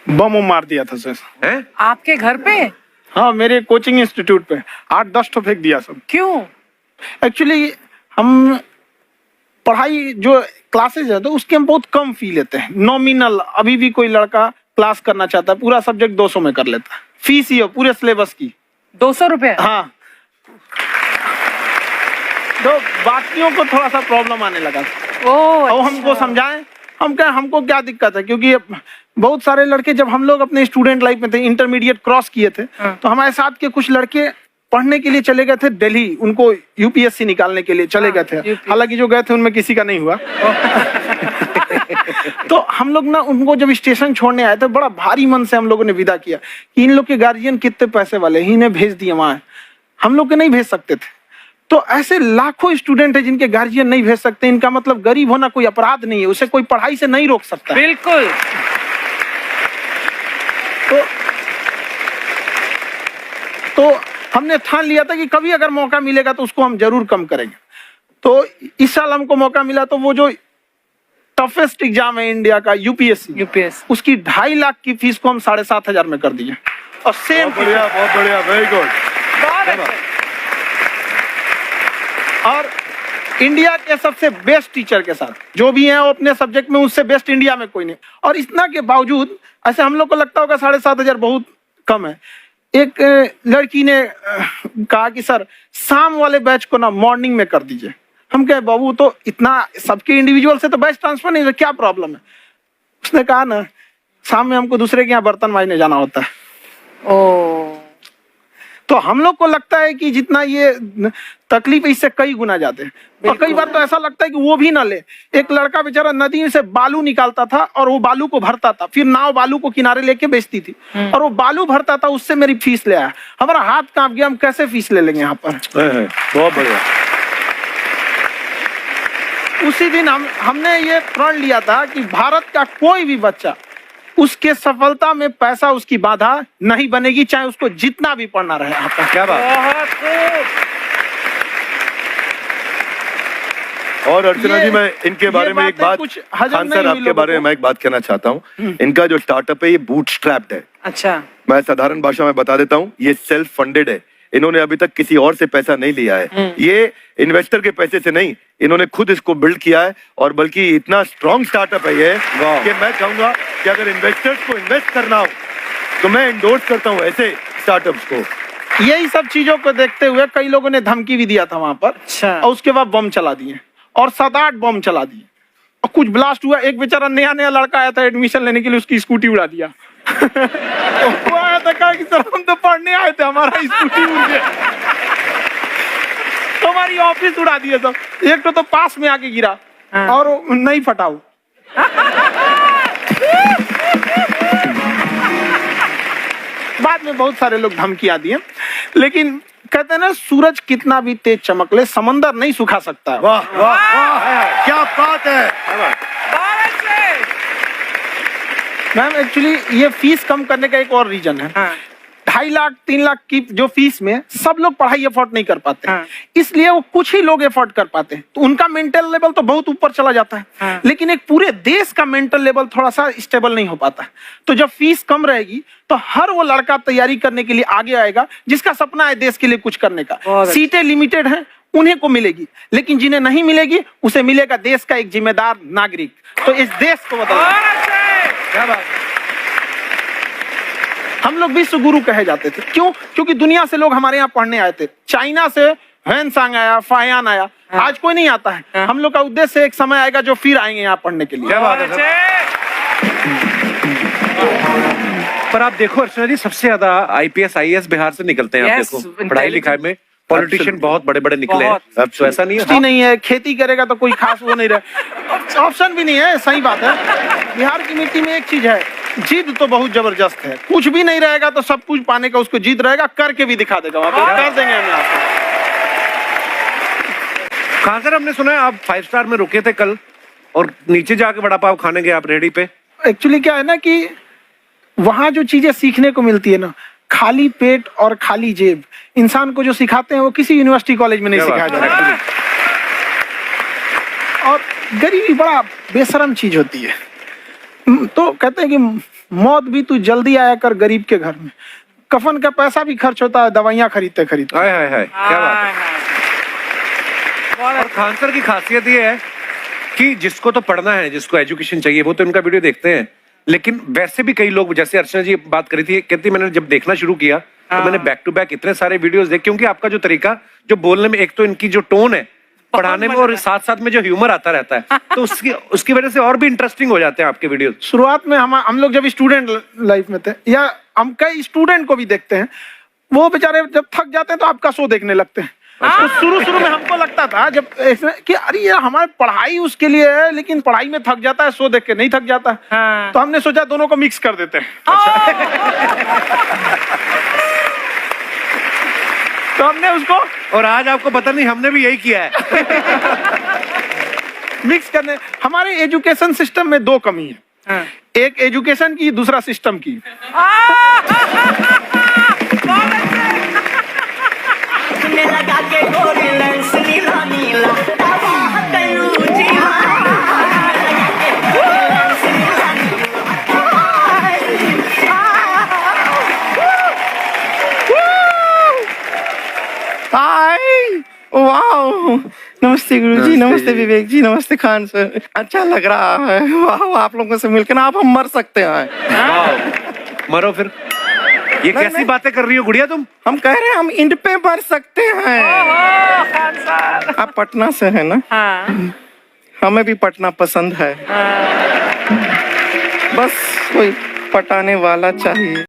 बम मार दिया था सर। हैं? आपके घर पे? हाँ, मेरे कोचिंग इंस्टीट्यूट पे 8-10 तो फेंक दिया सब। क्यों? एक्चुअली हम पढ़ाई जो क्लासेज है तो उसके हम बहुत कम फी लेते हैं, नॉमिनल। अभी भी कोई लड़का क्लास करना चाहता है, पूरा सब्जेक्ट 200 में कर लेता है, फीस ही हो पूरे सिलेबस की 200 रुपए? हाँ, तो बाकियों को थोड़ा सा प्रॉब्लम आने लगा और अच्छा। हमको समझाएं, हमको क्या दिक्कत है, क्योंकि बहुत सारे लड़के जब हम लोग अपने स्टूडेंट लाइफ में थे, इंटरमीडिएट क्रॉस किए थे, तो हमारे साथ के कुछ लड़के पढ़ने के लिए चले गए थे दिल्ली, उनको यूपीएससी निकालने के लिए चले गए थे। हालांकि जो गए थे उनमें किसी का नहीं हुआ। तो हम लोग ना उनको जब स्टेशन छोड़ने आए थे, बड़ा भारी मन से हम लोगों ने विदा किया कि इन लोग के गार्जियन कितने पैसे वाले, इन्हें भेज दिए वहां, हम लोग के नहीं भेज सकते थे। तो ऐसे लाखों स्टूडेंट है जिनके गार्जियन नहीं भेज सकते। इनका मतलब गरीब होना कोई अपराध नहीं है, उसे कोई पढ़ाई से नहीं रोक सकता। बिल्कुल। तो हमने ठान लिया था कि कभी अगर मौका मिलेगा तो उसको हम जरूर कम करेंगे। तो इस साल हमको मौका मिला, तो वो जो टफेस्ट एग्जाम है इंडिया का, यूपीएससी, उसकी 2.5 लाख की फीस को हम 7,500 में कर दिए। और सेम, बहुत बढ़िया, वेरी गुड। और इंडिया के सबसे बेस्ट टीचर के साथ जो भी हैं वो अपने सब्जेक्ट में उससे बेस्ट इंडिया में कोई नहीं। और इतना के बावजूद ऐसे हम लोग को लगता होगा 7,500 बहुत कम है। एक लड़की ने कहा कि सर शाम वाले बैच को ना मॉर्निंग में कर दीजिए। हम कहे बाबू तो इतना सबके इंडिविजुअल से तो बैच ट्रांसफर नहीं, क्या प्रॉब्लम है? उसने कहा ना शाम में हमको दूसरे के यहाँ बर्तन मांजने जाना होता है। तो हम लोग को लगता है कि जितना ये तकलीफ इससे कई गुना ज्यादा है। और कई बार तो ऐसा लगता है कि वो भी ना ले। एक लड़का बेचारा नदी से बालू निकालता था और वो बालू को भरता था, फिर नाव बालू को किनारे लेके बेचती थी और वो बालू भरता था, उससे मेरी फीस ले आया। हमारा हाथ कांप गया, हम कैसे फीस ले लेंगे यहाँ पर। बहुत बढ़िया। उसी दिन हमने ये प्रण लिया था कि भारत का कोई भी बच्चा उसके सफलता में पैसा उसकी बाधा नहीं बनेगी, चाहे उसको जितना भी पढ़ना रहे। आपका क्या बात। और अर्चना जी, मैं इनके बारे में एक बात, खान सर आपके बारे में मैं एक बात कहना चाहता हूँ। इनका जो स्टार्टअप है ये बूटस्ट्रैप्ड है। अच्छा। मैं साधारण भाषा में बता देता हूँ, ये सेल्फ फंडेड है। इन्होंने अभी तक किसी और से पैसा नहीं लिया है, ये इन्वेस्टर के पैसे से नहीं, इन्होंने खुद इसको बिल्ड किया है। और बल्कि इतना स्ट्रॉन्ग स्टार्टअप है ये कि मैं कहूंगा कि अगर इन्वेस्टर्स को इन्वेस्ट करना हो तो मैं इंडोर्स करता हूँ ऐसे स्टार्टअप्स को। यही सब चीजों को देखते हुए कई लोगों ने धमकी भी दिया था वहां पर। अच्छा। और उसके बाद बम चला दिए और 7-8 बम चला दिए और कुछ ब्लास्ट हुआ। एक बेचारा नया लड़का आया था एडमिशन लेने के लिए, उसकी स्कूटी उड़ा दिया। तो आया था, कहा कि सर हम तो पढ़ने आए थे, हमारा स्कूटी उड़ गया। हमारी ऑफिस उड़ा दिए सब। एक तो पास में आके गिरा और नहीं फटा वो। बाद में बहुत सारे लोग धमकियां दिए, लेकिन कहते हैं ना सूरज कितना भी तेज चमक ले समंदर नहीं सुखा सकता है। वाह वाह वाह, क्या बात है। मैम एक्चुअली ये फीस कम करने का एक और रीजन है। 2.5 लाख 3 लाख की जो फीस में सब लोग पढ़ाई अफोर्ड नहीं कर पाते, इसलिए वो कुछ ही लोग अफोर्ड कर पाते हैं। तो उनका मेंटल लेवल तो बहुत ऊपर चला जाता है, लेकिन एक पूरे देश का मेंटल लेवल थोड़ा सा स्टेबल नहीं हो पाता। तो जब फीस कम रहेगी तो हर वो लड़का तैयारी करने के लिए आगे आएगा जिसका सपना है देश के लिए कुछ करने का। सीटें लिमिटेड हैं, उन्हें को मिलेगी, लेकिन जिन्हें नहीं मिलेगी उसे मिलेगा देश का एक जिम्मेदार नागरिक। तो इस देश को बदलना। क्या बात। हम लोग विश्व गुरु कहे जाते थे, क्यों? क्योंकि दुनिया से लोग हमारे यहाँ पढ़ने आए थे। चाइना से ह्वेनसांग आया, फायान आया, आज कोई नहीं आता है। हम लोग का उद्देश्य एक समय आएगा जो फिर आएंगे यहाँ पढ़ने के लिए। क्या बात है। पर आप देखो अर्चना जी, सबसे ज्यादा आईपीएस आईएएस बिहार से निकलते हैं। आप देखो पढ़ाई लिखाई में पॉलिटिशियन बहुत बड़े बड़े निकले हैं। तो ऐसा नहीं है, खेती करेगा तो कोई खास वो नहीं रहे, ऑप्शन भी नहीं है। सही बात है। बिहार की मिट्टी में एक चीज है, जिद तो बहुत जबरदस्त है। कुछ भी नहीं रहेगा तो सब कुछ पाने का उसको जिद रहेगा, करके भी दिखा देगा। कर देंगे हम आपको। कहाँ सर, हमने सुना है आप 5 स्टार में रुके थे कल और नीचे जाके वड़ा पाव खाने गए आप रेडी पे। एक्चुअली क्या है ना कि वहां जो चीजें सीखने को मिलती है ना, खाली पेट और खाली जेब इंसान को जो सिखाते हैं वो किसी यूनिवर्सिटी कॉलेज में नहीं सिखाया जाता। और गरीबी बड़ा बेशरम चीज होती है। तो कहते हैं कि मौत भी तू जल्दी आया कर गरीब के घर में। कफन का पैसा भी खर्च होता है दवाइयां खरीदते खरीदते। हाय हाय हाय, क्या बात है। और खान सर की खासियत ये है कि जिसको तो पढ़ना है, जिसको एजुकेशन चाहिए, वो तो इनका वीडियो देखते हैं, लेकिन वैसे भी कई लोग, जैसे अर्चना जी बात करी थी, कहती मैंने जब देखना शुरू किया तो मैंने बैक टू बैक इतने सारे वीडियोस देखे, क्योंकि आपका जो तरीका जो बोलने में, एक तो इनकी जो टोन है पढ़ाने में, और साथ साथ में जो ह्यूमर आता रहता है, तो उसकी वजह से और भी इंटरेस्टिंग हो जाते हैं आपके वीडियो। शुरुआत में हम लोग जब स्टूडेंट लाइफ में थे, या हम कई स्टूडेंट को भी देखते हैं, वो बेचारे जब थक जाते हैं तो आपका शो देखने लगते हैं। तो शुरू में हमको लगता था जब कि अरे ये हमारी पढ़ाई उसके लिए है, लेकिन पढ़ाई में थक जाता है, शो देख के नहीं थक जाता है। हाँ। तो हमने सोचा दोनों को मिक्स कर देते हैं। तो हमने उसको, और आज आपको पता नहीं, हमने भी यही किया है। मिक्स करने। हमारे एजुकेशन सिस्टम में दो कमी है, हाँ। एक एजुकेशन की, दूसरा सिस्टम की। लगा के गोरी लेंस नीला नीला हाय, वाह, नमस्ते गुरुजी, नमस्ते विवेक जी, नमस्ते खान सर। अच्छा लग रहा है, वाह, आप लोगों से मिलकर ना आप हम मर सकते हैं। वाह, मरो फिर। ये कैसी बातें कर रही हो गुड़िया तुम? हम कह रहे हैं हम इंड पे मर सकते हैं। आप पटना से है ना? हाँ। हमें भी पटना पसंद है, बस कोई पटाने वाला चाहिए।